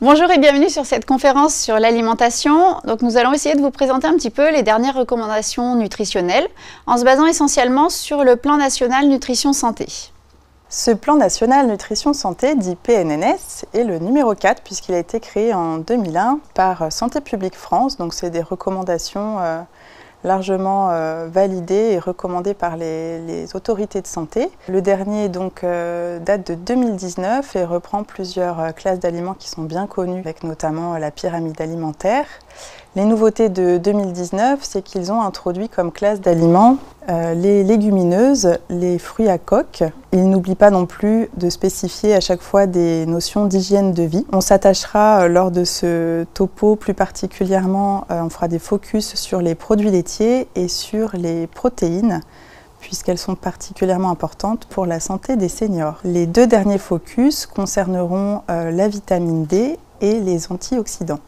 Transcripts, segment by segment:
Bonjour et bienvenue sur cette conférence sur l'alimentation. Donc nous allons essayer de vous présenter un petit peu les dernières recommandations nutritionnelles en se basant essentiellement sur le plan national nutrition santé. Ce plan national nutrition santé, dit PNNS, est le numéro 4 puisqu'il a été créé en 2001 par Santé publique France. Donc c'est des recommandations largement validées et recommandées par les autorités de santé. Le dernier donc date de 2019 et reprend plusieurs classes d'aliments qui sont bien connues, avec notamment la pyramide alimentaire. Les nouveautés de 2019, c'est qu'ils ont introduit comme classe d'aliments les légumineuses, les fruits à coque. Ils n'oublient pas non plus de spécifier à chaque fois des notions d'hygiène de vie. On s'attachera lors de ce topo plus particulièrement, on fera des focus sur les produits laitiers et sur les protéines, puisqu'elles sont particulièrement importantes pour la santé des seniors. Les deux derniers focus concerneront la vitamine D et les antioxydants.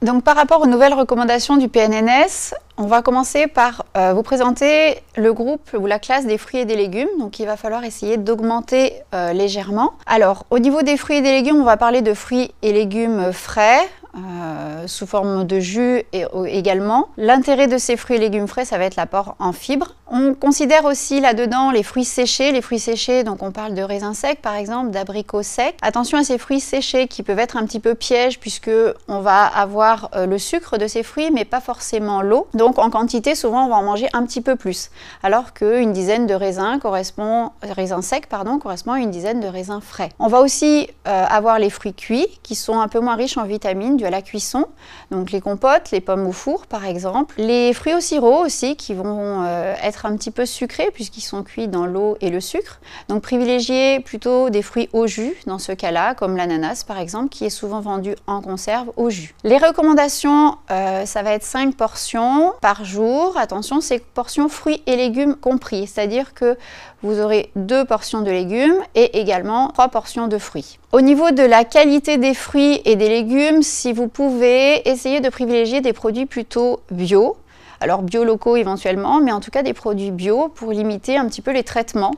Donc par rapport aux nouvelles recommandations du PNNS, on va commencer par vous présenter le groupe ou la classe des fruits et des légumes. Donc il va falloir essayer d'augmenter légèrement. Alors au niveau des fruits et des légumes, on va parler de fruits et légumes frais, sous forme de jus également. L'intérêt de ces fruits et légumes frais, ça va être l'apport en fibres. On considère aussi là-dedans les fruits séchés. Les fruits séchés, donc on parle de raisins secs par exemple, d'abricots secs. Attention à ces fruits séchés qui peuvent être un petit peu pièges puisque on va avoir le sucre de ces fruits mais pas forcément l'eau. Donc en quantité, souvent on va en manger un petit peu plus. Alors qu'une dizaine de raisins secs correspond à une dizaine de raisins frais. On va aussi avoir les fruits cuits qui sont un peu moins riches en vitamines à la cuisson, donc les compotes, les pommes au four par exemple. Les fruits au sirop aussi qui vont être un petit peu sucrés puisqu'ils sont cuits dans l'eau et le sucre. Donc privilégier plutôt des fruits au jus dans ce cas-là, comme l'ananas par exemple qui est souvent vendu en conserve au jus. Les recommandations, ça va être 5 portions par jour. Attention, c'est portions fruits et légumes compris, c'est-à-dire que vous aurez 2 portions de légumes et également 3 portions de fruits. Au niveau de la qualité des fruits et des légumes, si vous pouvez essayer de privilégier des produits plutôt bio, alors bio locaux éventuellement, mais en tout cas des produits bio pour limiter un petit peu les traitements.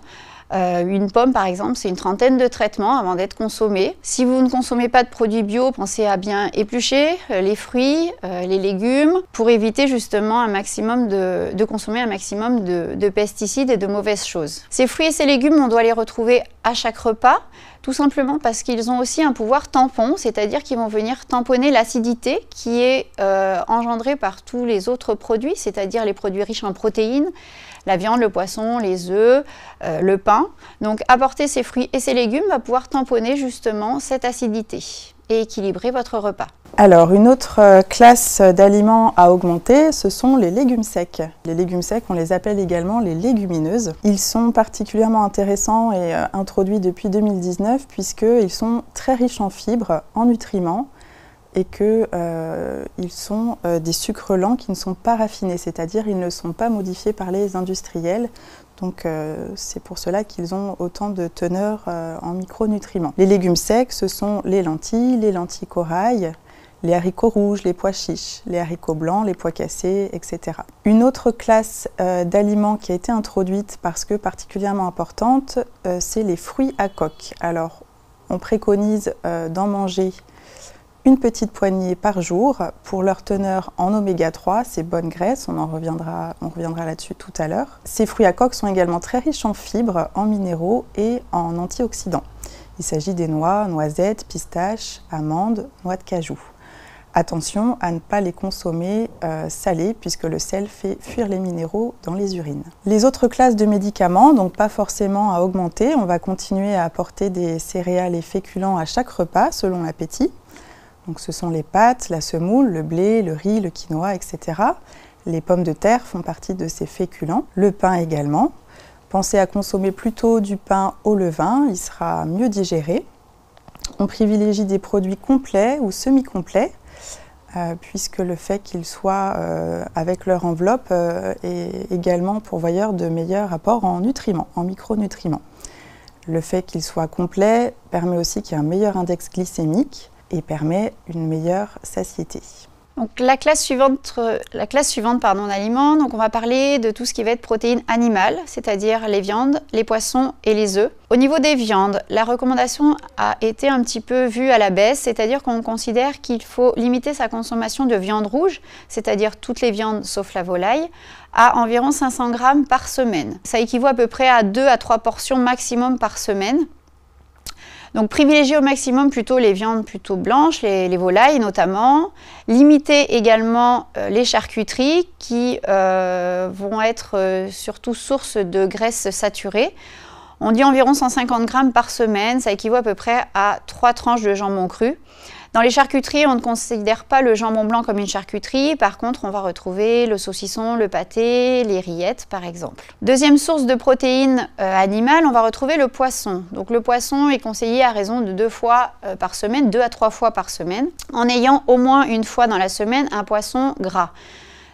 Une pomme par exemple, c'est une trentaine de traitements avant d'être consommée. Si vous ne consommez pas de produits bio, pensez à bien éplucher les fruits, les légumes, pour éviter justement de consommer un maximum de pesticides et de mauvaises choses. Ces fruits et ces légumes, on doit les retrouver à chaque repas, tout simplement parce qu'ils ont aussi un pouvoir tampon, c'est-à-dire qu'ils vont venir tamponner l'acidité qui est engendrée par tous les autres produits, c'est-à-dire les produits riches en protéines, la viande, le poisson, les œufs, le pain. Donc apporter ces fruits et ces légumes va pouvoir tamponner justement cette acidité et équilibrer votre repas. Alors une autre classe d'aliments à augmenter, ce sont les légumes secs. Les légumes secs, on les appelle également les légumineuses. Ils sont particulièrement intéressants et introduits depuis 2019 puisqu'ils sont très riches en fibres, en nutriments, et qu'ils sont des sucres lents qui ne sont pas raffinés, c'est-à-dire ils ne sont pas modifiés par les industriels. Donc c'est pour cela qu'ils ont autant de teneur en micronutriments. Les légumes secs, ce sont les lentilles corail, les haricots rouges, les pois chiches, les haricots blancs, les pois cassés, etc. Une autre classe d'aliments qui a été introduite parce que particulièrement importante, c'est les fruits à coque. Alors on préconise d'en manger une petite poignée par jour pour leur teneur en oméga 3, ces bonnes graisses, on reviendra là-dessus tout à l'heure. Ces fruits à coque sont également très riches en fibres, en minéraux et en antioxydants. Il s'agit des noix, noisettes, pistaches, amandes, noix de cajou. Attention à ne pas les consommer salés puisque le sel fait fuir les minéraux dans les urines. Les autres classes de médicaments, donc pas forcément à augmenter, on va continuer à apporter des céréales et féculents à chaque repas selon l'appétit. Donc ce sont les pâtes, la semoule, le blé, le riz, le quinoa, etc. Les pommes de terre font partie de ces féculents, le pain également. Pensez à consommer plutôt du pain au levain, il sera mieux digéré. On privilégie des produits complets ou semi-complets, puisque le fait qu'ils soient avec leur enveloppe est également pourvoyeur de meilleurs apports en nutriments, en micronutriments. Le fait qu'ils soient complets permet aussi qu'il y ait un meilleur index glycémique et permet une meilleure satiété. Donc la classe suivante d'aliments, donc on va parler de tout ce qui va être protéines animales, c'est-à-dire les viandes, les poissons et les œufs. Au niveau des viandes, la recommandation a été un petit peu vue à la baisse, c'est-à-dire qu'on considère qu'il faut limiter sa consommation de viande rouge, c'est-à-dire toutes les viandes sauf la volaille, à environ 500 grammes par semaine. Ça équivaut à peu près à 2 à 3 portions maximum par semaine. Donc privilégier au maximum plutôt les viandes plutôt blanches, les volailles notamment. Limiter également les charcuteries qui vont être surtout source de graisses saturées. On dit environ 150 grammes par semaine, ça équivaut à peu près à 3 tranches de jambon cru. Dans les charcuteries, on ne considère pas le jambon blanc comme une charcuterie. Par contre, on va retrouver le saucisson, le pâté, les rillettes par exemple. Deuxième source de protéines animales, on va retrouver le poisson. Donc le poisson est conseillé à raison de 2 fois par semaine, 2 à 3 fois par semaine, en ayant au moins une fois dans la semaine un poisson gras.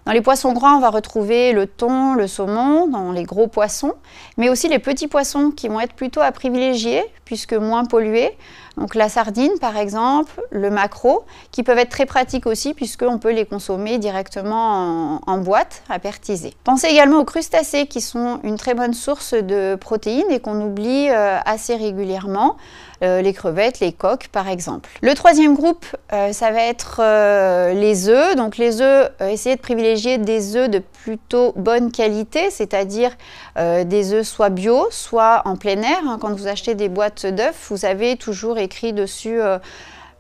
Dans les poissons gras, on va retrouver le thon, le saumon, dans les gros poissons, mais aussi les petits poissons qui vont être plutôt à privilégier, puisque moins pollués. Donc la sardine par exemple, le maquereau, qui peuvent être très pratiques aussi, puisqu'on peut les consommer directement en boîte, à pertiser. Pensez également aux crustacés, qui sont une très bonne source de protéines et qu'on oublie assez régulièrement. Les crevettes, les coques par exemple. Le troisième groupe, ça va être les œufs. Donc les œufs, essayez de privilégier des œufs de plutôt bonne qualité, c'est-à-dire des œufs soit bio, soit en plein air. Quand vous achetez des boîtes d'œufs, vous avez toujours écrit dessus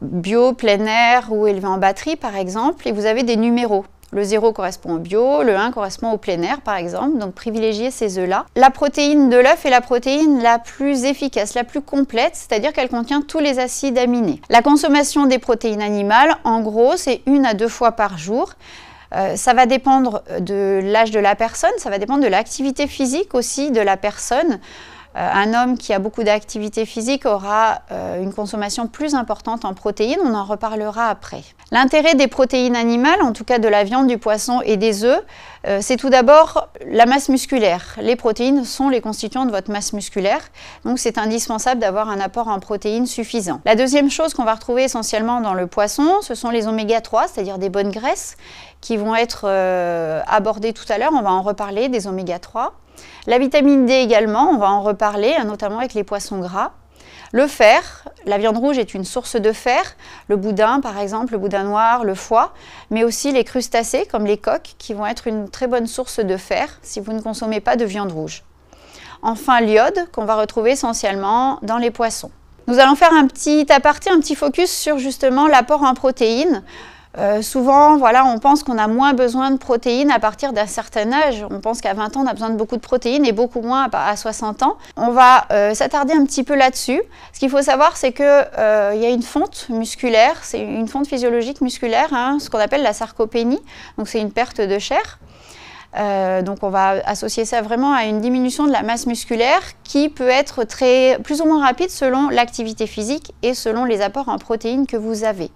bio, plein air ou élevé en batterie par exemple, et vous avez des numéros. Le 0 correspond au bio, le 1 correspond au plein air par exemple, donc privilégiez ces œufs-là. La protéine de l'œuf est la protéine la plus efficace, la plus complète, c'est-à-dire qu'elle contient tous les acides aminés. La consommation des protéines animales, en gros, c'est 1 à 2 fois par jour. Ça va dépendre de l'âge de la personne, ça va dépendre de l'activité physique aussi de la personne. Un homme qui a beaucoup d'activité physique aura une consommation plus importante en protéines, on en reparlera après. L'intérêt des protéines animales, en tout cas de la viande, du poisson et des œufs, c'est tout d'abord la masse musculaire. Les protéines sont les constituants de votre masse musculaire, donc c'est indispensable d'avoir un apport en protéines suffisant. La deuxième chose qu'on va retrouver essentiellement dans le poisson, ce sont les oméga 3, c'est-à-dire des bonnes graisses, qui vont être abordées tout à l'heure, on va en reparler des oméga 3. La vitamine D également, on va en reparler, notamment avec les poissons gras. Le fer, la viande rouge est une source de fer, le boudin par exemple, le boudin noir, le foie, mais aussi les crustacés comme les coques qui vont être une très bonne source de fer si vous ne consommez pas de viande rouge. Enfin l'iode qu'on va retrouver essentiellement dans les poissons. Nous allons faire un petit aparté, un petit focus sur justement l'apport en protéines. Souvent, voilà, on pense qu'on a moins besoin de protéines à partir d'un certain âge. On pense qu'à 20 ans, on a besoin de beaucoup de protéines et beaucoup moins à 60 ans. On va s'attarder un petit peu là-dessus. Ce qu'il faut savoir, c'est qu'il y a une fonte musculaire, c'est une fonte physiologique musculaire, ce qu'on appelle la sarcopénie. Donc c'est une perte de chair. Donc on va associer ça vraiment à une diminution de la masse musculaire qui peut être plus ou moins rapide selon l'activité physique et selon les apports en protéines que vous avez.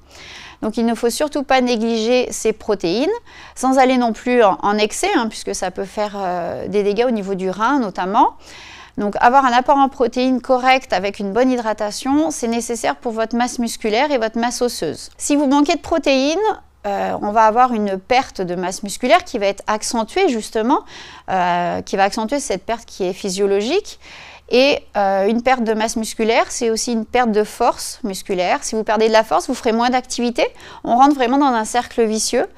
Donc il ne faut surtout pas négliger ces protéines, sans aller non plus en excès, puisque ça peut faire des dégâts au niveau du rein notamment. Donc avoir un apport en protéines correct avec une bonne hydratation, c'est nécessaire pour votre masse musculaire et votre masse osseuse. Si vous manquez de protéines, on va avoir une perte de masse musculaire qui va être accentuée justement, qui va accentuer cette perte qui est physiologique. Et une perte de masse musculaire, c'est aussi une perte de force musculaire. Si vous perdez de la force, vous ferez moins d'activité. On rentre vraiment dans un cercle vicieux.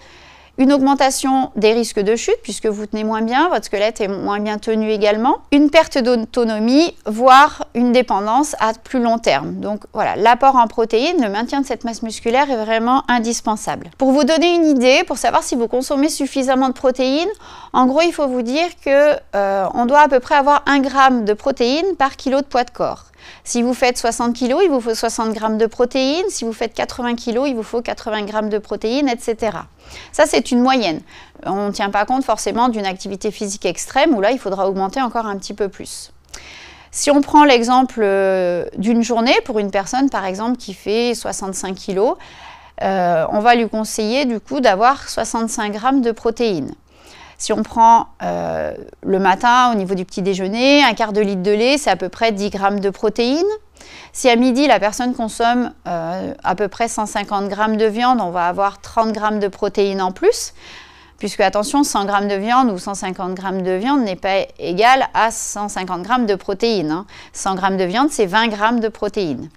Une augmentation des risques de chute, puisque vous tenez moins bien, votre squelette est moins bien tenu également. Une perte d'autonomie, voire une dépendance à plus long terme. Donc voilà, l'apport en protéines, le maintien de cette masse musculaire est vraiment indispensable. Pour vous donner une idée, pour savoir si vous consommez suffisamment de protéines, en gros, il faut vous dire qu'on doit à peu près avoir 1 gramme de protéines par kilo de poids de corps. Si vous faites 60 kg, il vous faut 60 grammes de protéines. Si vous faites 80 kg, il vous faut 80 grammes de protéines, etc. Ça, c'est une moyenne. On ne tient pas compte forcément d'une activité physique extrême où là, il faudra augmenter encore un petit peu plus. Si on prend l'exemple d'une journée pour une personne, par exemple, qui fait 65 kg, on va lui conseiller du coup d'avoir 65 grammes de protéines. Si on prend le matin, au niveau du petit déjeuner, un quart de litre de lait, c'est à peu près 10 grammes de protéines. Si à midi, la personne consomme à peu près 150 grammes de viande, on va avoir 30 grammes de protéines en plus. Puisque, attention, 100 grammes de viande ou 150 grammes de viande n'est pas égal à 150 grammes de protéines, hein. 100 grammes de viande, c'est 20 grammes de protéines.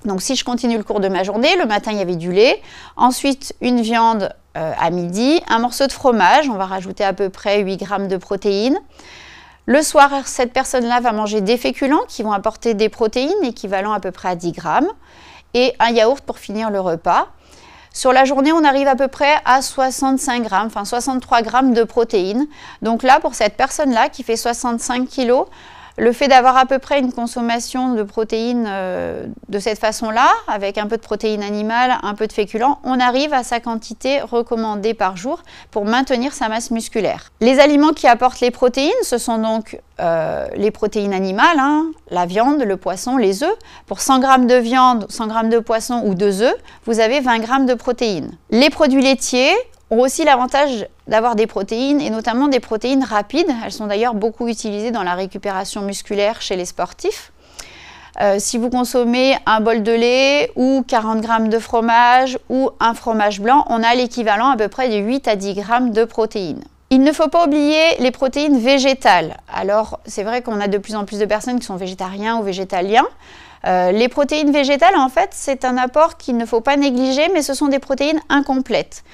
Donc, si je continue le cours de ma journée, le matin, il y avait du lait. Ensuite, une viande à midi, un morceau de fromage, on va rajouter à peu près 8 grammes de protéines. Le soir, cette personne-là va manger des féculents qui vont apporter des protéines équivalent à peu près à 10 grammes et un yaourt pour finir le repas. Sur la journée, on arrive à peu près à 65 grammes, enfin 63 grammes de protéines. Donc là, pour cette personne-là qui fait 65 kilos, le fait d'avoir à peu près une consommation de protéines de cette façon-là, avec un peu de protéines animales, un peu de féculents, on arrive à sa quantité recommandée par jour pour maintenir sa masse musculaire. Les aliments qui apportent les protéines, ce sont donc les protéines animales, hein, la viande, le poisson, les œufs. Pour 100 grammes de viande, 100 grammes de poisson ou 2 œufs, vous avez 20 grammes de protéines. Les produits laitiers ont aussi l'avantage d'avoir des protéines et notamment des protéines rapides. Elles sont d'ailleurs beaucoup utilisées dans la récupération musculaire chez les sportifs. Si vous consommez un bol de lait ou 40 grammes de fromage ou un fromage blanc, on a l'équivalent à peu près de 8 à 10 grammes de protéines. Il ne faut pas oublier les protéines végétales. Alors, c'est vrai qu'on a de plus en plus de personnes qui sont végétariens ou végétaliens. Les protéines végétales, en fait, c'est un apport qu'il ne faut pas négliger, mais ce sont des protéines incomplètes.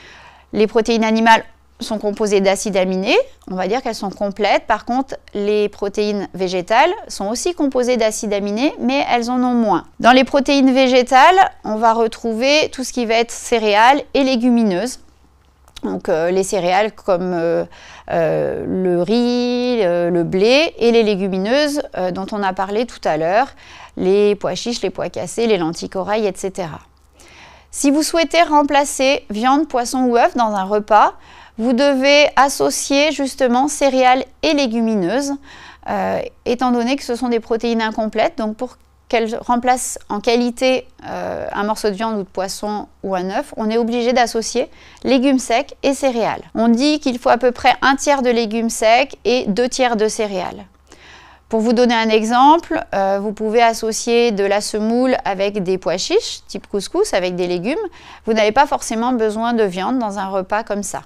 Les protéines animales sont composées d'acides aminés, on va dire qu'elles sont complètes. Par contre, les protéines végétales sont aussi composées d'acides aminés, mais elles en ont moins. Dans les protéines végétales, on va retrouver tout ce qui va être céréales et légumineuses. Donc les céréales comme le riz, le blé et les légumineuses dont on a parlé tout à l'heure, les pois chiches, les pois cassés, les lentilles corail, etc. Si vous souhaitez remplacer viande, poisson ou œuf dans un repas, vous devez associer justement céréales et légumineuses, étant donné que ce sont des protéines incomplètes. Donc pour qu'elles remplacent en qualité un morceau de viande ou de poisson ou un œuf, on est obligé d'associer légumes secs et céréales. On dit qu'il faut à peu près un tiers de légumes secs et 2 tiers de céréales. Pour vous donner un exemple, vous pouvez associer de la semoule avec des pois chiches, type couscous, avec des légumes. Vous n'avez pas forcément besoin de viande dans un repas comme ça.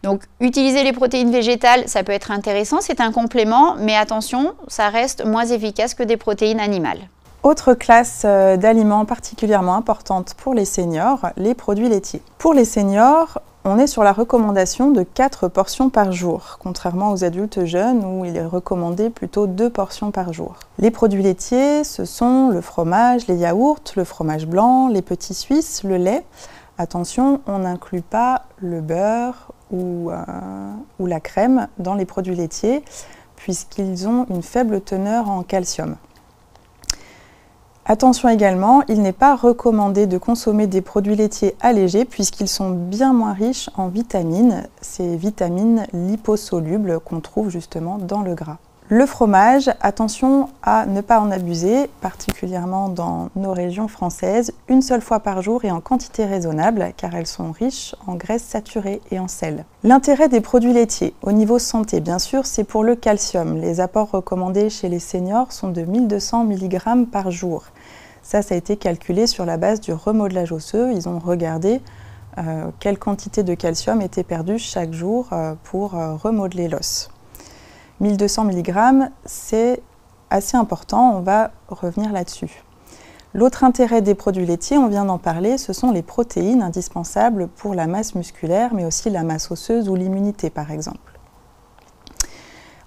Donc, utiliser les protéines végétales, ça peut être intéressant, c'est un complément, mais attention, ça reste moins efficace que des protéines animales. Autre classe d'aliments particulièrement importante pour les seniors, les produits laitiers. Pour les seniors, on est sur la recommandation de 4 portions par jour, contrairement aux adultes jeunes où il est recommandé plutôt 2 portions par jour. Les produits laitiers, ce sont le fromage, les yaourts, le fromage blanc, les petits suisses, le lait. Attention, on n'inclut pas le beurre ou la crème dans les produits laitiers puisqu'ils ont une faible teneur en calcium. Attention également, il n'est pas recommandé de consommer des produits laitiers allégés puisqu'ils sont bien moins riches en vitamines, ces vitamines liposolubles qu'on trouve justement dans le gras. Le fromage, attention à ne pas en abuser, particulièrement dans nos régions françaises, une seule fois par jour et en quantité raisonnable car elles sont riches en graisses saturées et en sel. L'intérêt des produits laitiers au niveau santé, bien sûr, c'est pour le calcium. Les apports recommandés chez les seniors sont de 1200 mg par jour. Ça a été calculé sur la base du remodelage osseux. Ils ont regardé quelle quantité de calcium était perdue chaque jour pour remodeler l'os. 1200 mg, c'est assez important, on va revenir là-dessus. L'autre intérêt des produits laitiers, on vient d'en parler, ce sont les protéines indispensables pour la masse musculaire, mais aussi la masse osseuse ou l'immunité par exemple.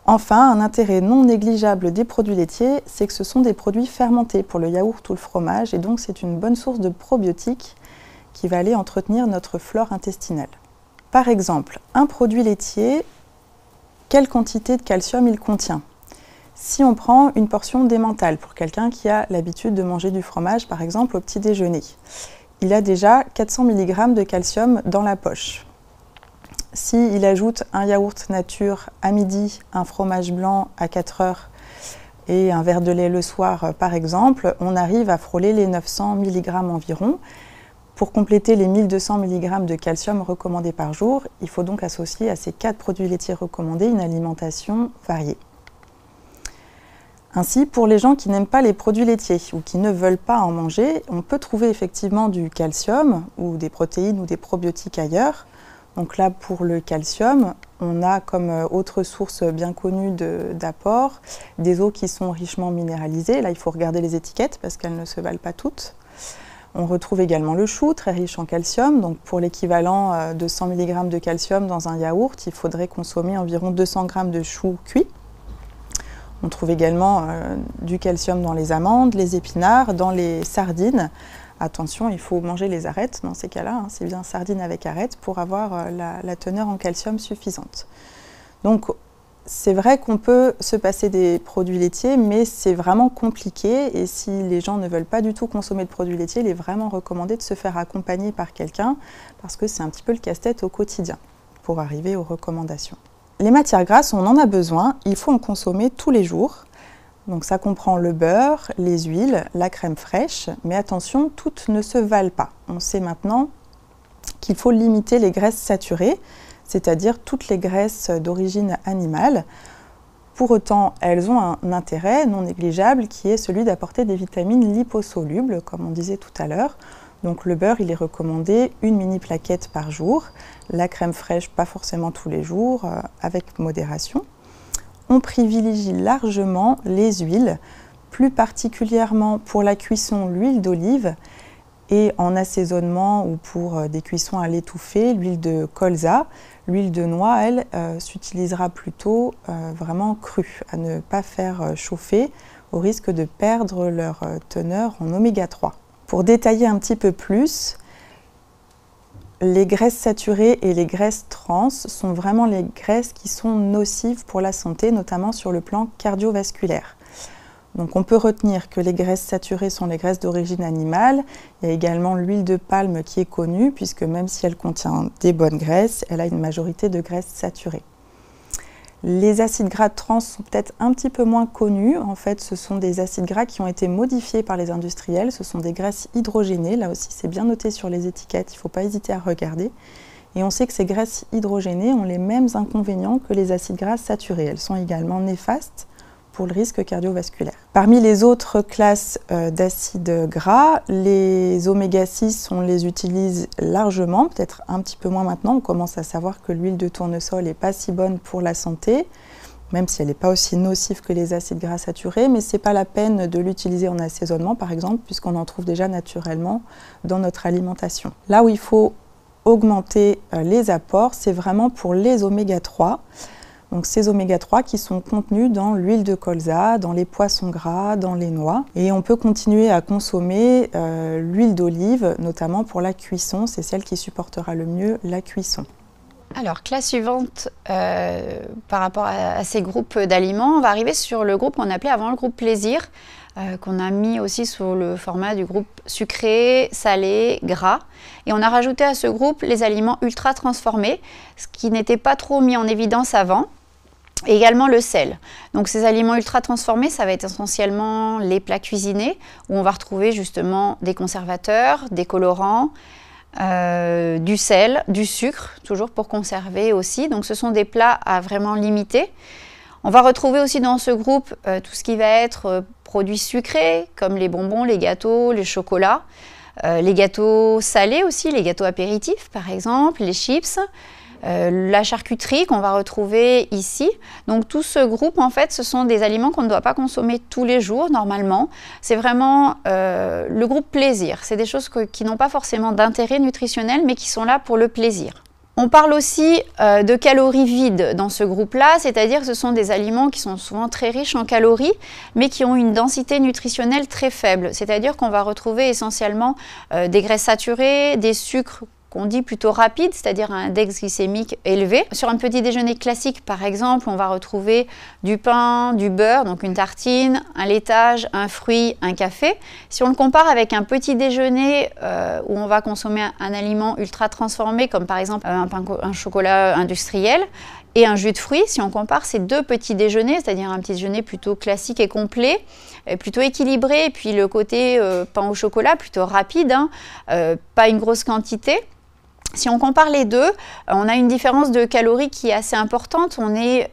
Enfin, un intérêt non négligeable des produits laitiers, c'est que ce sont des produits fermentés pour le yaourt ou le fromage, et donc c'est une bonne source de probiotiques qui va aller entretenir notre flore intestinale. Par exemple, un produit laitier, quelle quantité de calcium il contient? Si on prend une portion d'emmental pour quelqu'un qui a l'habitude de manger du fromage, par exemple au petit déjeuner, il a déjà 400 mg de calcium dans la poche. S'il ajoute un yaourt nature à midi, un fromage blanc à 4 heures et un verre de lait le soir par exemple, on arrive à frôler les 900 mg environ. Pour compléter les 1200 mg de calcium recommandés par jour, il faut donc associer à ces 4 produits laitiers recommandés une alimentation variée. Ainsi, pour les gens qui n'aiment pas les produits laitiers ou qui ne veulent pas en manger, on peut trouver effectivement du calcium ou des protéines ou des probiotiques ailleurs. Donc là, pour le calcium, on a comme autre source bien connue d'apport des eaux qui sont richement minéralisées. Là, il faut regarder les étiquettes parce qu'elles ne se valent pas toutes. On retrouve également le chou, très riche en calcium. Donc pour l'équivalent de 100 mg de calcium dans un yaourt, il faudrait consommer environ 200 g de chou cuit. On trouve également du calcium dans les amandes, les épinards, dans les sardines. Attention, il faut manger les arêtes dans ces cas-là, c'est bien sardines avec arêtes pour avoir la teneur en calcium suffisante. Donc c'est vrai qu'on peut se passer des produits laitiers, mais c'est vraiment compliqué et si les gens ne veulent pas du tout consommer de produits laitiers, il est vraiment recommandé de se faire accompagner par quelqu'un parce que c'est un petit peu le casse-tête au quotidien pour arriver aux recommandations. Les matières grasses, on en a besoin, il faut en consommer tous les jours. Donc ça comprend le beurre, les huiles, la crème fraîche, mais attention, toutes ne se valent pas. On sait maintenant qu'il faut limiter les graisses saturées, c'est-à-dire toutes les graisses d'origine animale. Pour autant, elles ont un intérêt non négligeable qui est celui d'apporter des vitamines liposolubles, comme on disait tout à l'heure. Donc le beurre, il est recommandé une mini plaquette par jour. La crème fraîche, pas forcément tous les jours, avec modération. On privilégie largement les huiles, plus particulièrement pour la cuisson l'huile d'olive et en assaisonnement ou pour des cuissons à l'étouffée, l'huile de colza. L'huile de noix, elle, s'utilisera plutôt vraiment crue, à ne pas faire chauffer au risque de perdre leur teneur en oméga 3. Pour détailler un petit peu plus, les graisses saturées et les graisses trans sont vraiment les graisses qui sont nocives pour la santé, notamment sur le plan cardiovasculaire. Donc on peut retenir que les graisses saturées sont les graisses d'origine animale. Il y a également l'huile de palme qui est connue, puisque même si elle contient des bonnes graisses, elle a une majorité de graisses saturées. Les acides gras trans sont peut-être un petit peu moins connus. En fait, ce sont des acides gras qui ont été modifiés par les industriels. Ce sont des graisses hydrogénées. Là aussi, c'est bien noté sur les étiquettes. Il ne faut pas hésiter à regarder. Et on sait que ces graisses hydrogénées ont les mêmes inconvénients que les acides gras saturés. Elles sont également néfastes pour le risque cardiovasculaire. Parmi les autres classes d'acides gras, les oméga 6, on les utilise largement, peut-être un petit peu moins maintenant. On commence à savoir que l'huile de tournesol n'est pas si bonne pour la santé, même si elle n'est pas aussi nocive que les acides gras saturés, mais ce n'est pas la peine de l'utiliser en assaisonnement, par exemple, puisqu'on en trouve déjà naturellement dans notre alimentation. Là où il faut augmenter les apports, c'est vraiment pour les oméga 3. Donc ces oméga 3 qui sont contenus dans l'huile de colza, dans les poissons gras, dans les noix. Et on peut continuer à consommer l'huile d'olive, notamment pour la cuisson. C'est celle qui supportera le mieux la cuisson. Alors, classe suivante, par rapport à ces groupes d'aliments, on va arriver sur le groupe qu'on appelait avant le groupe plaisir, qu'on a mis aussi sous le format du groupe sucré, salé, gras. Et on a rajouté à ce groupe les aliments ultra transformés, ce qui n'était pas trop mis en évidence avant. Et également le sel. Donc ces aliments ultra transformés, ça va être essentiellement les plats cuisinés, où on va retrouver justement des conservateurs, des colorants, du sel, du sucre, toujours pour conserver aussi. Donc ce sont des plats à vraiment limiter. On va retrouver aussi dans ce groupe tout ce qui va être produits sucrés, comme les bonbons, les gâteaux, les chocolats, les gâteaux salés aussi, les gâteaux apéritifs par exemple, les chips. La charcuterie qu'on va retrouver ici. Donc tout ce groupe, en fait, ce sont des aliments qu'on ne doit pas consommer tous les jours, normalement. C'est vraiment le groupe plaisir. C'est des choses qui n'ont pas forcément d'intérêt nutritionnel, mais qui sont là pour le plaisir. On parle aussi de calories vides dans ce groupe-là, c'est-à-dire que ce sont des aliments qui sont souvent très riches en calories, mais qui ont une densité nutritionnelle très faible. C'est-à-dire qu'on va retrouver essentiellement des graisses saturées, des sucres qu'on dit plutôt rapide, c'est-à-dire un index glycémique élevé. Sur un petit déjeuner classique, par exemple, on va retrouver du pain, du beurre, donc une tartine, un laitage, un fruit, un café. Si on le compare avec un petit déjeuner où on va consommer un aliment ultra transformé, comme par exemple un chocolat industriel, et un jus de fruits. Si on compare ces deux petits déjeuners, c'est-à-dire un petit déjeuner plutôt classique et complet, plutôt équilibré, et puis le côté pain au chocolat plutôt rapide, hein, pas une grosse quantité. Si on compare les deux, on a une différence de calories qui est assez importante. On est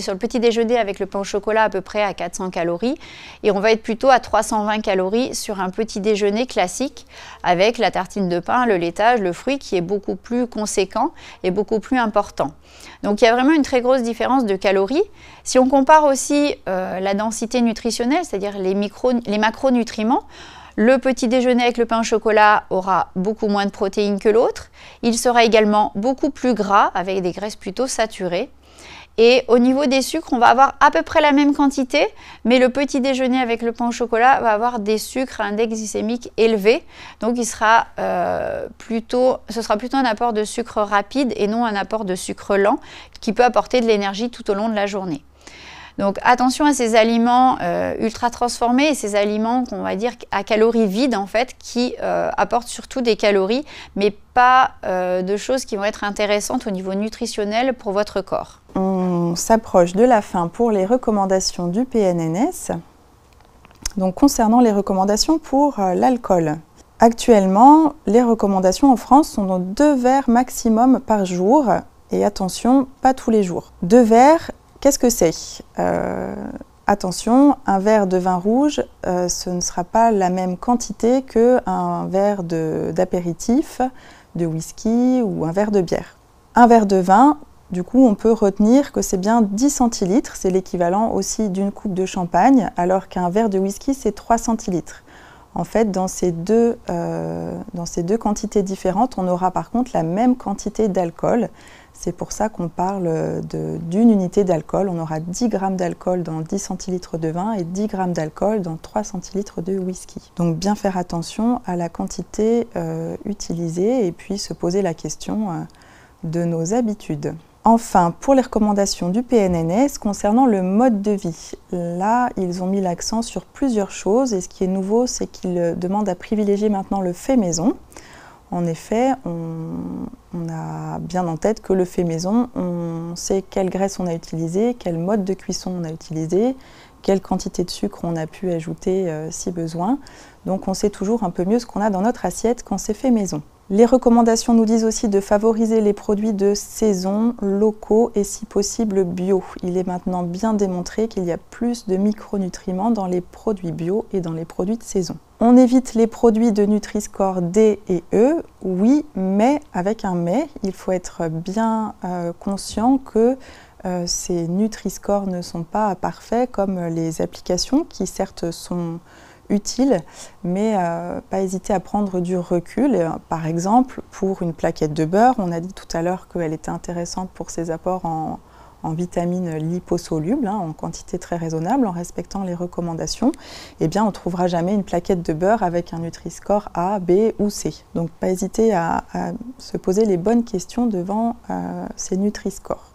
sur le petit déjeuner avec le pain au chocolat à peu près à 400 calories et on va être plutôt à 320 calories sur un petit déjeuner classique avec la tartine de pain, le laitage, le fruit qui est beaucoup plus conséquent et beaucoup plus important. Donc il y a vraiment une très grosse différence de calories. Si on compare aussi la densité nutritionnelle, c'est-à-dire les macronutriments, le petit déjeuner avec le pain au chocolat aura beaucoup moins de protéines que l'autre. Il sera également beaucoup plus gras avec des graisses plutôt saturées. Et au niveau des sucres, on va avoir à peu près la même quantité, mais le petit déjeuner avec le pain au chocolat va avoir des sucres à index glycémique élevé. Donc ce sera plutôt un apport de sucre rapide et non un apport de sucre lent qui peut apporter de l'énergie tout au long de la journée. Donc attention à ces aliments ultra transformés et ces aliments qu'on va dire à calories vides en fait qui apportent surtout des calories mais pas de choses qui vont être intéressantes au niveau nutritionnel pour votre corps. On s'approche de la fin pour les recommandations du PNNS. Donc concernant les recommandations pour l'alcool. Actuellement, les recommandations en France sont dans 2 verres maximum par jour et attention, pas tous les jours. 2 verres. Qu'est-ce que c'est ? Attention, un verre de vin rouge, ce ne sera pas la même quantité qu'un verre d'apéritif, de whisky ou un verre de bière. Un verre de vin, du coup, on peut retenir que c'est bien 10 centilitres, c'est l'équivalent aussi d'une coupe de champagne, alors qu'un verre de whisky, c'est 3 centilitres. En fait, dans ces deux quantités différentes, on aura par contre la même quantité d'alcool. C'est pour ça qu'on parle d'une unité d'alcool. On aura 10 grammes d'alcool dans 10 centilitres de vin et 10 grammes d'alcool dans 3 centilitres de whisky. Donc bien faire attention à la quantité utilisée et puis se poser la question de nos habitudes. Enfin, pour les recommandations du PNNS concernant le mode de vie, là, ils ont mis l'accent sur plusieurs choses et ce qui est nouveau, c'est qu'ils demandent à privilégier maintenant le fait maison. En effet, on a bien en tête que le fait maison, on sait quelle graisse on a utilisée, quel mode de cuisson on a utilisé, quelle quantité de sucre on a pu ajouter si besoin. Donc on sait toujours un peu mieux ce qu'on a dans notre assiette quand c'est fait maison. Les recommandations nous disent aussi de favoriser les produits de saison, locaux et si possible bio. Il est maintenant bien démontré qu'il y a plus de micronutriments dans les produits bio et dans les produits de saison. On évite les produits de Nutri-Score D et E, oui, mais avec un mais, il faut être bien conscient que ces Nutri-Score ne sont pas parfaits comme les applications qui certes sont utiles, mais pas hésiter à prendre du recul. Par exemple, pour une plaquette de beurre, on a dit tout à l'heure qu'elle était intéressante pour ses apports en vitamines liposolubles, en quantité très raisonnable, en respectant les recommandations. Eh bien, on ne trouvera jamais une plaquette de beurre avec un Nutri-Score A, B ou C. Donc, pas hésiter à se poser les bonnes questions devant ces Nutri-Scores.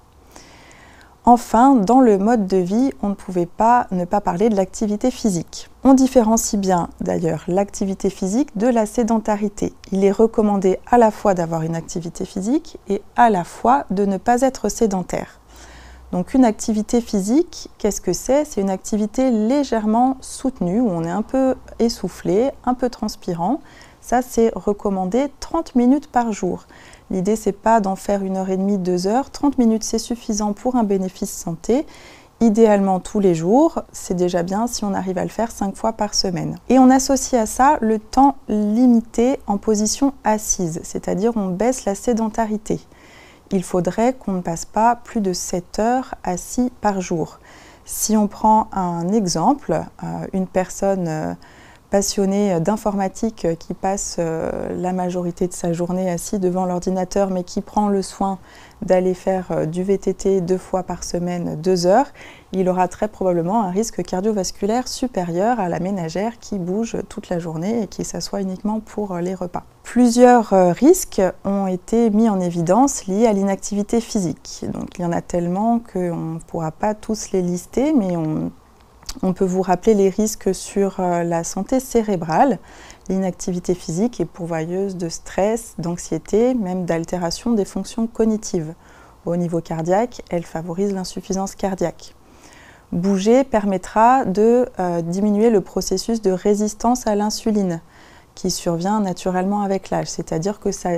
Enfin, dans le mode de vie, on ne pouvait pas ne pas parler de l'activité physique. On différencie bien d'ailleurs l'activité physique de la sédentarité. Il est recommandé à la fois d'avoir une activité physique et à la fois de ne pas être sédentaire. Donc une activité physique, qu'est-ce que c'est ? C'est une activité légèrement soutenue où on est un peu essoufflé, un peu transpirant. Ça, c'est recommandé 30 minutes par jour. L'idée, c'est pas d'en faire 1h30, 2 heures. 30 minutes, c'est suffisant pour un bénéfice santé. Idéalement tous les jours, c'est déjà bien si on arrive à le faire 5 fois par semaine. Et on associe à ça le temps limité en position assise, c'est-à-dire on baisse la sédentarité. Il faudrait qu'on ne passe pas plus de 7 heures assis par jour. Si on prend un exemple, une personne passionné d'informatique qui passe la majorité de sa journée assis devant l'ordinateur mais qui prend le soin d'aller faire du VTT 2 fois par semaine 2 heures, il aura très probablement un risque cardiovasculaire supérieur à la ménagère qui bouge toute la journée et qui s'assoit uniquement pour les repas. Plusieurs risques ont été mis en évidence liés à l'inactivité physique. Donc il y en a tellement qu'on ne pourra pas tous les lister, mais on peut vous rappeler les risques sur la santé cérébrale. L'inactivité physique est pourvoyeuse de stress, d'anxiété, même d'altération des fonctions cognitives. au niveau cardiaque, elle favorise l'insuffisance cardiaque. Bouger permettra de diminuer le processus de résistance à l'insuline qui survient naturellement avec l'âge, c'est-à-dire que ça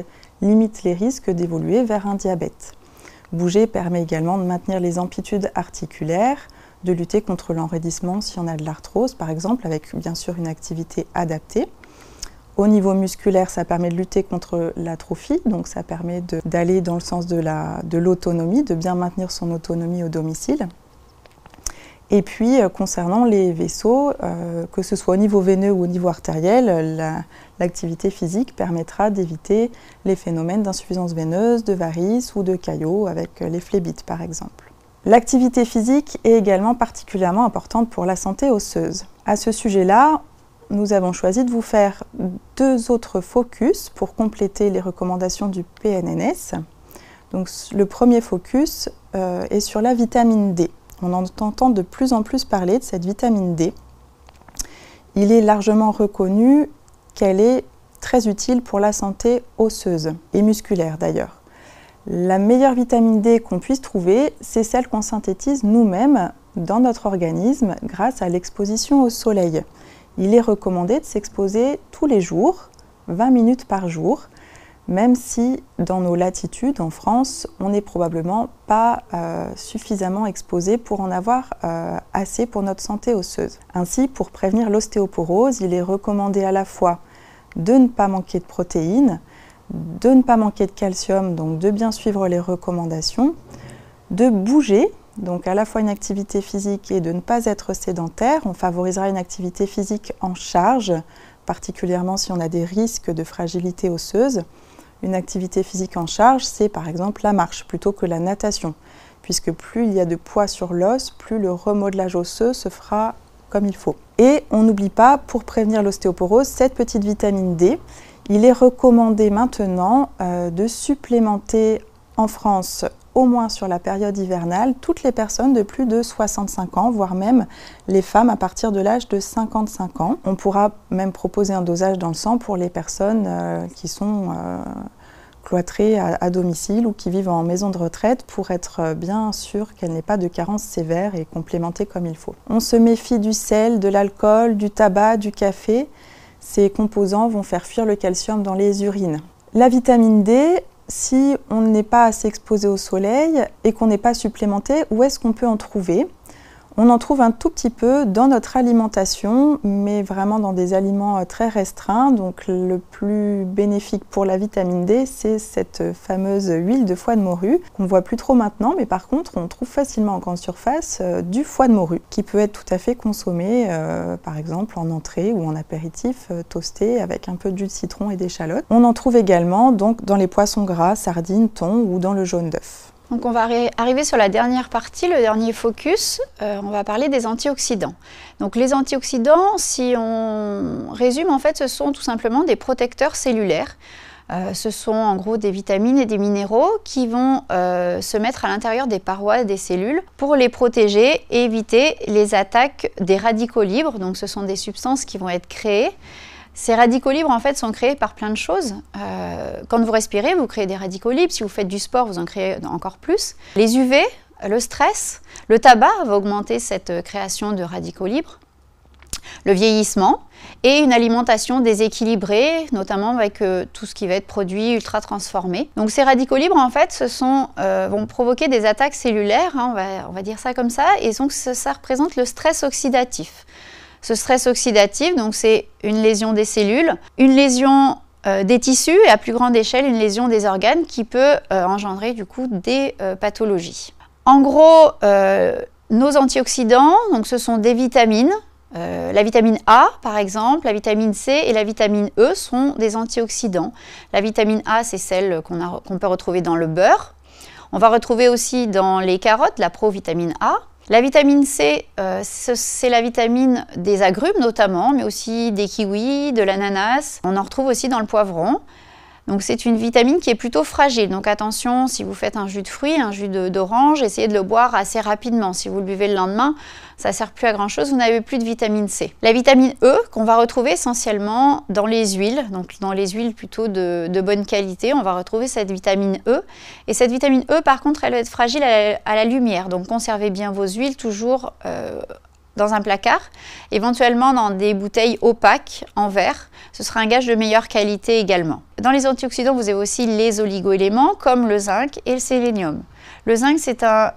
limite les risques d'évoluer vers un diabète. Bouger permet également de maintenir les amplitudes articulaires, de lutter contre l'enraidissement si on a de l'arthrose par exemple, avec bien sûr une activité adaptée. Au niveau musculaire, ça permet de lutter contre l'atrophie, donc ça permet d'aller dans le sens de l'autonomie, de bien maintenir son autonomie au domicile. Et puis, concernant les vaisseaux, que ce soit au niveau veineux ou au niveau artériel, l'activité physique permettra d'éviter les phénomènes d'insuffisance veineuse, de varices ou de caillots avec les phlébites par exemple. L'activité physique est également particulièrement importante pour la santé osseuse. À ce sujet-là, nous avons choisi de vous faire 2 autres focus pour compléter les recommandations du PNNS. Donc, le premier focus est sur la vitamine D. On entend de plus en plus parler de cette vitamine D. Il est largement reconnu qu'elle est très utile pour la santé osseuse et musculaire d'ailleurs. La meilleure vitamine D qu'on puisse trouver, c'est celle qu'on synthétise nous-mêmes dans notre organisme grâce à l'exposition au soleil. Il est recommandé de s'exposer tous les jours, 20 minutes par jour, même si dans nos latitudes, en France, on n'est probablement pas suffisamment exposé pour en avoir assez pour notre santé osseuse. Ainsi, pour prévenir l'ostéoporose, il est recommandé à la fois de ne pas manquer de protéines, de ne pas manquer de calcium, donc de bien suivre les recommandations, de bouger, donc à la fois une activité physique et de ne pas être sédentaire. On favorisera une activité physique en charge, particulièrement si on a des risques de fragilité osseuse. Une activité physique en charge, c'est par exemple la marche plutôt que la natation, puisque plus il y a de poids sur l'os, plus le remodelage osseux se fera comme il faut. Et on n'oublie pas, pour prévenir l'ostéoporose, cette petite vitamine D. Il est recommandé maintenant de supplémenter en France, au moins sur la période hivernale, toutes les personnes de plus de 65 ans, voire même les femmes à partir de l'âge de 55 ans. On pourra même proposer un dosage dans le sang pour les personnes qui sont cloîtrées à domicile ou qui vivent en maison de retraite pour être bien sûr qu'elles n'aient pas de carence sévère et complémentées comme il faut. On se méfie du sel, de l'alcool, du tabac, du café. Ces composants vont faire fuir le calcium dans les urines. La vitamine D, si on n'est pas assez exposé au soleil et qu'on n'est pas supplémenté, où est-ce qu'on peut en trouver? On en trouve un tout petit peu dans notre alimentation, mais vraiment dans des aliments très restreints. Donc le plus bénéfique pour la vitamine D, c'est cette fameuse huile de foie de morue, qu'on ne voit plus trop maintenant, mais par contre on trouve facilement en grande surface du foie de morue, qui peut être tout à fait consommé, par exemple en entrée ou en apéritif, toasté avec un peu de jus de citron et d'échalote. On en trouve également donc, dans les poissons gras, sardines, thon ou dans le jaune d'œuf. Donc on va arriver sur la dernière partie, le dernier focus. On va parler des antioxydants. Donc les antioxydants, si on résume, en fait, ce sont tout simplement des protecteurs cellulaires. Ce sont en gros des vitamines et des minéraux qui vont se mettre à l'intérieur des parois des cellules pour les protéger et éviter les attaques des radicaux libres. Donc ce sont des substances qui vont être créées. Ces radicaux libres, en fait, sont créés par plein de choses. Quand vous respirez, vous créez des radicaux libres. Si vous faites du sport, vous en créez encore plus. Les UV, le stress, le tabac va augmenter cette création de radicaux libres. Le vieillissement et une alimentation déséquilibrée, notamment avec tout ce qui va être produit ultra transformé. Donc ces radicaux libres, en fait, vont provoquer des attaques cellulaires, hein, on va dire ça comme ça, et donc ça représente le stress oxydatif. Ce stress oxydatif, donc c'est une lésion des cellules, une lésion des tissus et à plus grande échelle, une lésion des organes qui peut engendrer du coup des pathologies. En gros, nos antioxydants, donc ce sont des vitamines. La vitamine A, par exemple, la vitamine C et la vitamine E sont des antioxydants. La vitamine A, c'est celle qu'on peut retrouver dans le beurre. On va retrouver aussi dans les carottes la provitamine A. La vitamine C, c'est la vitamine des agrumes notamment, mais aussi des kiwis, de l'ananas. On en retrouve aussi dans le poivron. Donc c'est une vitamine qui est plutôt fragile, donc attention si vous faites un jus de fruits, un jus d'orange, essayez de le boire assez rapidement. Si vous le buvez le lendemain, ça ne sert plus à grand chose, vous n'avez plus de vitamine C. La vitamine E qu'on va retrouver essentiellement dans les huiles, donc dans les huiles plutôt de bonne qualité, on va retrouver cette vitamine E. Et cette vitamine E par contre elle va être fragile à la lumière, donc conservez bien vos huiles toujours dans un placard, éventuellement dans des bouteilles opaques en verre. Ce sera un gage de meilleure qualité également. Dans les antioxydants, vous avez aussi les oligo-éléments comme le zinc et le sélénium. Le zinc, c'est un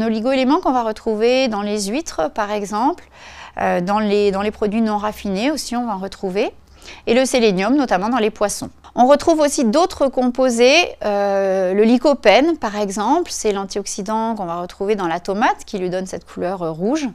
oligo-élément qu'on va retrouver dans les huîtres, par exemple, dans les produits non raffinés aussi, on va en retrouver. Et le sélénium, notamment dans les poissons. On retrouve aussi d'autres composés, le lycopène, par exemple, c'est l'antioxydant qu'on va retrouver dans la tomate, qui lui donne cette couleur rouge.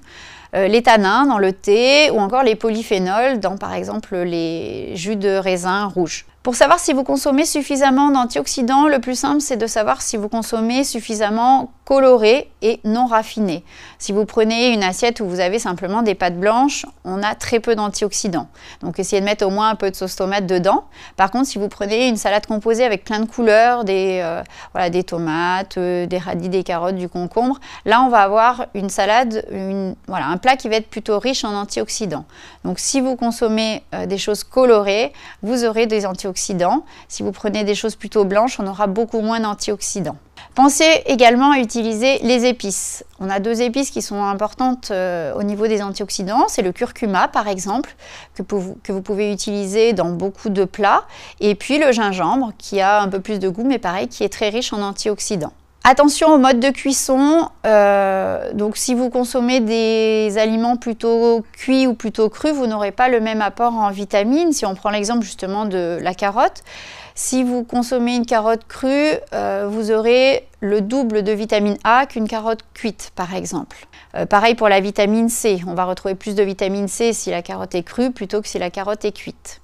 Les tanins dans le thé ou encore les polyphénols dans par exemple les jus de raisin rouge. Pour savoir si vous consommez suffisamment d'antioxydants, le plus simple c'est de savoir si vous consommez suffisamment coloré et non raffiné. Si vous prenez une assiette où vous avez simplement des pâtes blanches, on a très peu d'antioxydants. Donc essayez de mettre au moins un peu de sauce tomate dedans. Par contre, si vous prenez une salade composée avec plein de couleurs, des tomates, des radis, des carottes, du concombre, là on va avoir une salade, un plat qui va être plutôt riche en antioxydants. Donc si vous consommez des choses colorées, vous aurez des antioxydants. Si vous prenez des choses plutôt blanches, on aura beaucoup moins d'antioxydants. Pensez également à utiliser les épices. On a deux épices qui sont importantes au niveau des antioxydants. C'est le curcuma par exemple, que vous pouvez utiliser dans beaucoup de plats. Et puis le gingembre qui a un peu plus de goût mais pareil qui est très riche en antioxydants. Attention au mode de cuisson, donc si vous consommez des aliments plutôt cuits ou plutôt crus, vous n'aurez pas le même apport en vitamines. Si on prend l'exemple justement de la carotte, si vous consommez une carotte crue, vous aurez le double de vitamine A qu'une carotte cuite par exemple. Pareil pour la vitamine C, on va retrouver plus de vitamine C si la carotte est crue plutôt que si la carotte est cuite.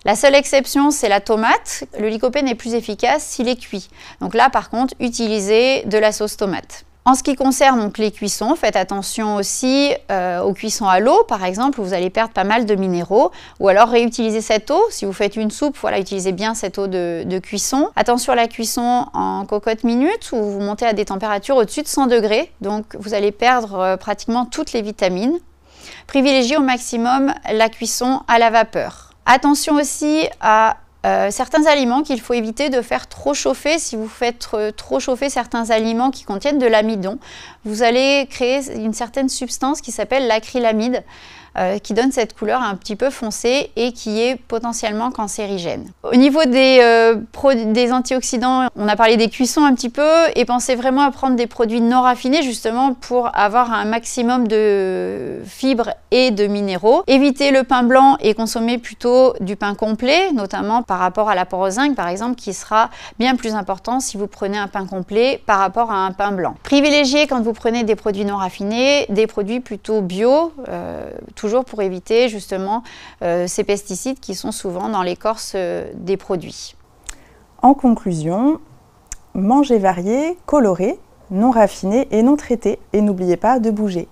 La seule exception, c'est la tomate. Le lycopène est plus efficace s'il est cuit. Donc là, par contre, utilisez de la sauce tomate. En ce qui concerne donc les cuissons, faites attention aussi aux cuissons à l'eau, par exemple, où vous allez perdre pas mal de minéraux. Ou alors réutilisez cette eau. Si vous faites une soupe, utilisez bien cette eau de cuisson. Attention à la cuisson en cocotte minute, où vous montez à des températures au-dessus de 100 degrés. Donc vous allez perdre pratiquement toutes les vitamines. Privilégiez au maximum la cuisson à la vapeur. Attention aussi à certains aliments qu'il faut éviter de faire trop chauffer. Si vous faites trop chauffer certains aliments qui contiennent de l'amidon, vous allez créer une certaine substance qui s'appelle l'acrylamide, qui donne cette couleur un petit peu foncée et qui est potentiellement cancérigène. Au niveau des antioxydants, on a parlé des cuissons un petit peu et pensez vraiment à prendre des produits non raffinés justement pour avoir un maximum de fibres et de minéraux. Évitez le pain blanc et consommez plutôt du pain complet, notamment par rapport à l'apport au zinc par exemple, qui sera bien plus important si vous prenez un pain complet par rapport à un pain blanc. Privilégiez quand vous prenez des produits non raffinés, des produits plutôt bio, toujours pour éviter justement ces pesticides qui sont souvent dans l'écorce des produits. En conclusion, mangez varié, coloré, non raffiné et non traité. Et n'oubliez pas de bouger.